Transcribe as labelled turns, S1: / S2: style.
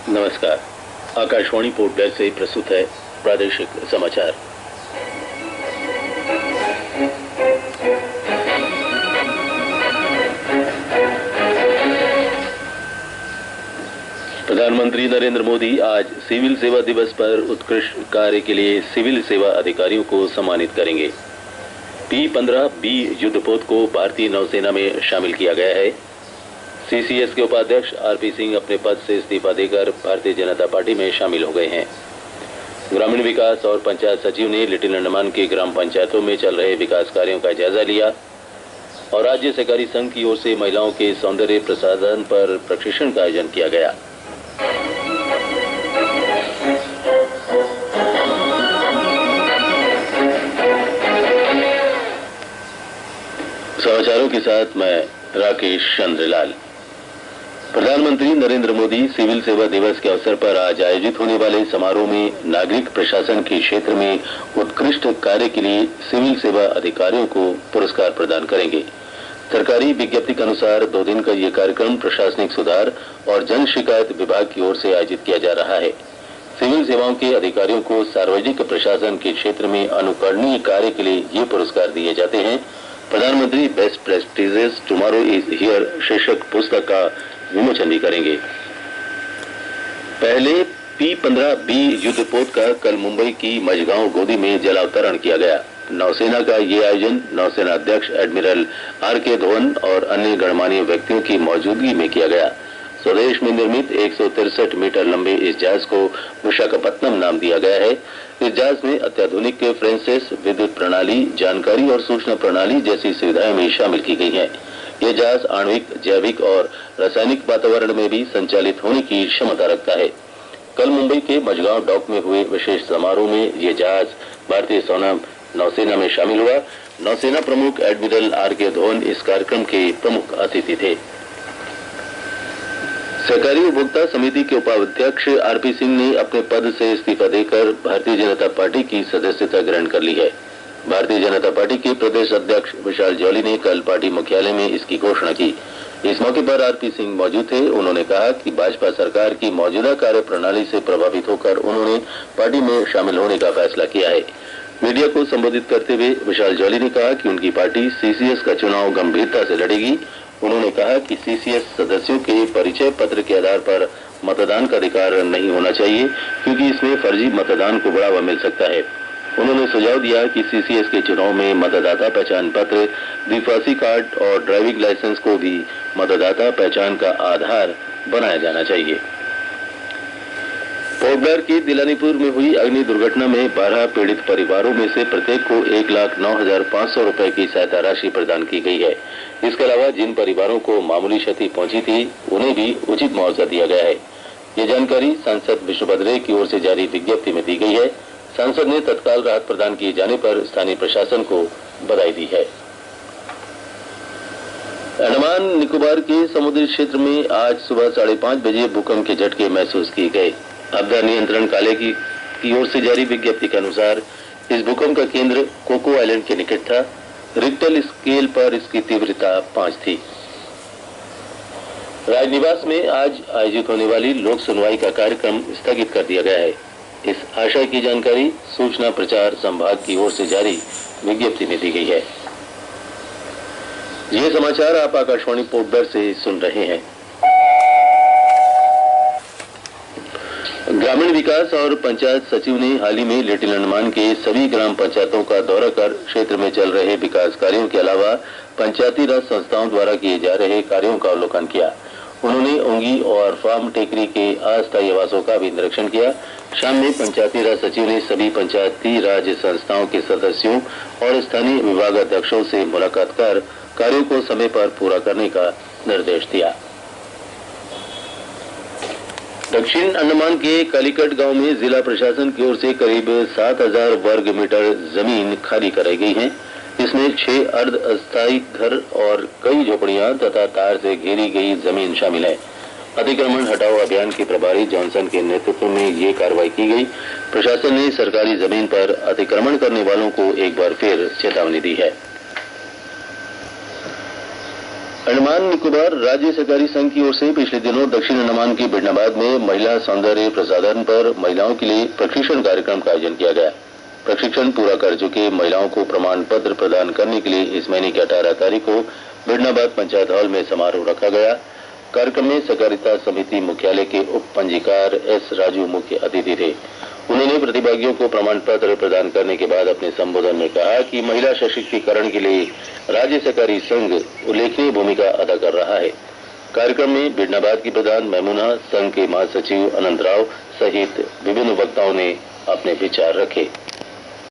S1: नमस्कार। Akashvani port Blair से प्रस्तुत है प्रादेशिक समाचार। प्रधानमंत्री नरेंद्र मोदी आज सिविल सेवा दिवस पर उत्कृष्ट कार्य के लिए सिविल सेवा अधिकारियों को सम्मानित करेंगे। P-15B युद्धपोत को भारतीय नौसेना में शामिल किया गया है। CCS के उपाध्यक्ष RP सिंह अपने पद से इस्तीफा देकर भारतीय जनता पार्टी में शामिल हो गए हैं। ग्रामीण विकास और पंचायत सचिव ने लिटिल अंडमान के ग्राम पंचायतों में चल रहे विकास कार्यों का जायजा लिया और राज्य सहकारी संघ की ओर से महिलाओं के सौंदर्य प्रसाधन पर प्रशिक्षण का आयोजन किया गया। समाचारों के साथ मैं राकेश चंद्रलाल। प्रधानमंत्री नरेंद्र मोदी सिविल सेवा दिवस के अवसर पर आज आयोजित होने वाले समारोह में नागरिक प्रशासन के क्षेत्र में उत्कृष्ट कार्य के लिए सिविल सेवा अधिकारियों को पुरस्कार प्रदान करेंगे। सरकारी विज्ञप्ति के अनुसार 2 दिन का ये कार्यक्रम प्रशासनिक सुधार और जन शिकायत विभाग की ओर से आयोजित किया जा रहा है। सिविल सेवाओं के अधिकारियों को सार्वजनिक प्रशासन के क्षेत्र में अनुकरणीय कार्य के लिए ये पुरस्कार दिए जाते हैं। प्रधानमंत्री best practices tomorrow is here शीर्षक पुस्तक का विमोचन भी करेंगे। पहले P-15B युद्धपोत का कल मुंबई की मझगांव गोदी में जलावतरण किया गया। नौसेना का ये आयोजन नौसेना अध्यक्ष एडमिरल RK धवन और अन्य गणमान्य व्यक्तियों की मौजूदगी में किया गया। स्वदेश में निर्मित 163 मीटर लंबे इस जहाज को विशाखापत्तनम नाम दिया गया है। इस जहाज में अत्याधुनिक फ्रेंसेस, विद्युत प्रणाली, जानकारी और सूचना प्रणाली जैसी सुविधाएं भी शामिल की गई हैं। यह जहाज आणविक, जैविक और रासायनिक वातावरण में भी संचालित होने की क्षमता रखता है। कल मुंबई के मझगांव डॉक में हुए विशेष समारोह में यह जहाज भारतीय नौसेना में शामिल हुआ। नौसेना प्रमुख एडमिरल RK धवन इस कार्यक्रम के प्रमुख अतिथि थे। सहकारी उपभोक्ता समिति के उपाध्यक्ष RP सिंह ने अपने पद से इस्तीफा देकर भारतीय जनता पार्टी की सदस्यता ग्रहण कर ली है। भारतीय जनता पार्टी के प्रदेश अध्यक्ष विशाल जॉली ने कल पार्टी मुख्यालय में इसकी घोषणा की। इस मौके पर RP सिंह मौजूद थे। उन्होंने कहा कि भाजपा सरकार की मौजूदा कार्य प्रणाली से प्रभावित होकर उन्होंने पार्टी में शामिल होने का फैसला किया है। मीडिया को संबोधित करते हुए विशाल जॉली ने कहा कि उनकी पार्टी CCS का चुनाव गंभीरता से लड़ेगी। उन्होंने कहा कि CCS सदस्यों के परिचय पत्र के आधार पर मतदान का अधिकार नहीं होना चाहिए, क्योंकि इसमें फर्जी मतदान को बढ़ावा मिल सकता है। उन्होंने सुझाव दिया कि CCS के चुनाव में मतदाता पहचान पत्र, द्विफासी कार्ड और ड्राइविंग लाइसेंस को भी मतदाता पहचान का आधार बनाया जाना चाहिए। पोर्ट ब्लेयर की दिलानीपुर में हुई अग्नि दुर्घटना में 12 पीड़ित परिवारों में से प्रत्येक को 1,09,500 रुपए की सहायता राशि प्रदान की गई है। इसके अलावा जिन परिवारों को मामूली क्षति पहुंची थी, उन्हें भी उचित मुआवजा दिया गया है। ये जानकारी सांसद विष्णु बद्रे की ओर से जारी विज्ञप्ति में दी गई है। सांसद ने तत्काल राहत प्रदान किए जाने पर स्थानीय प्रशासन को बधाई दी है। अंडमान निकोबार के समुद्री क्षेत्र में आज सुबह 5:30 बजे भूकंप के झटके महसूस किए गए। आपदा नियंत्रण कार्यालय की ओर से जारी विज्ञप्ति के अनुसार इस भूकंप का केंद्र कोको आइलैंड के निकट था। रिक्टर स्केल पर इसकी तीव्रता 5 थी। राजनिवास में आज आयोजित होने वाली लोक सुनवाई का कार्यक्रम स्थगित कर दिया गया है। इस आशय की जानकारी सूचना प्रचार संभाग की ओर से जारी विज्ञप्ति में दी गई है। ये समाचार आप आकाशवाणी पोर्ट ब्लेयर से सुन रहे हैं। ग्रामीण विकास और पंचायत सचिव ने हाल ही में लिटिल अंडमान के सभी ग्राम पंचायतों का दौरा कर क्षेत्र में चल रहे विकास कार्यों के अलावा पंचायती राज संस्थाओं द्वारा किए जा रहे कार्यों का अवलोकन किया। उन्होंने ओंगी और फार्म टेकरी के अस्थायी आवासों का भी निरीक्षण किया। शाम में पंचायती राज सचिव ने सभी पंचायती राज संस्थाओं के सदस्यों और स्थानीय विभागाध्यक्षों से मुलाकात कर कार्यों को समय पर पूरा करने का निर्देश दिया। दक्षिण अंडमान के कालीकट गांव में जिला प्रशासन की ओर से करीब 7,000 वर्ग मीटर जमीन खाली कराई गई है। इसमें 6 अर्ध अस्थायी घर और कई झोपड़ियां तथा तार से घेरी गई जमीन शामिल है। अतिक्रमण हटाओ अभियान के प्रभारी जॉनसन के नेतृत्व में ये कार्रवाई की गई। प्रशासन ने सरकारी जमीन पर अतिक्रमण करने वालों को एक बार फिर चेतावनी दी है। अंडमान निकोबार राज्य सहकारी संघ की ओर से पिछले दिनों दक्षिण अंडमान के बिडनाबाद में महिला सौंदर्य प्रसाधन पर महिलाओं के लिए प्रशिक्षण कार्यक्रम का आयोजन किया गया। प्रशिक्षण पूरा कर चुके महिलाओं को प्रमाण पत्र प्रदान करने के लिए इस महीने की 18 तारीख को बिडनाबाद पंचायत हॉल में समारोह रखा गया। कार्यक्रम में सहकारिता समिति मुख्यालय के उप पंजीकार एस राजू मुख्य अतिथि थे। उन्होंने प्रतिभागियों को प्रमाण पत्र प्रदान करने के बाद अपने संबोधन में कहा कि महिला सशक्तिकरण के लिए राज्य सहकारी संघ उल्लेखनीय भूमिका अदा कर रहा है। कार्यक्रम में बिडनाबाद की प्रधान मेमुना, संघ के महासचिव अनंत राव सहित विभिन्न वक्ताओं ने अपने विचार रखे।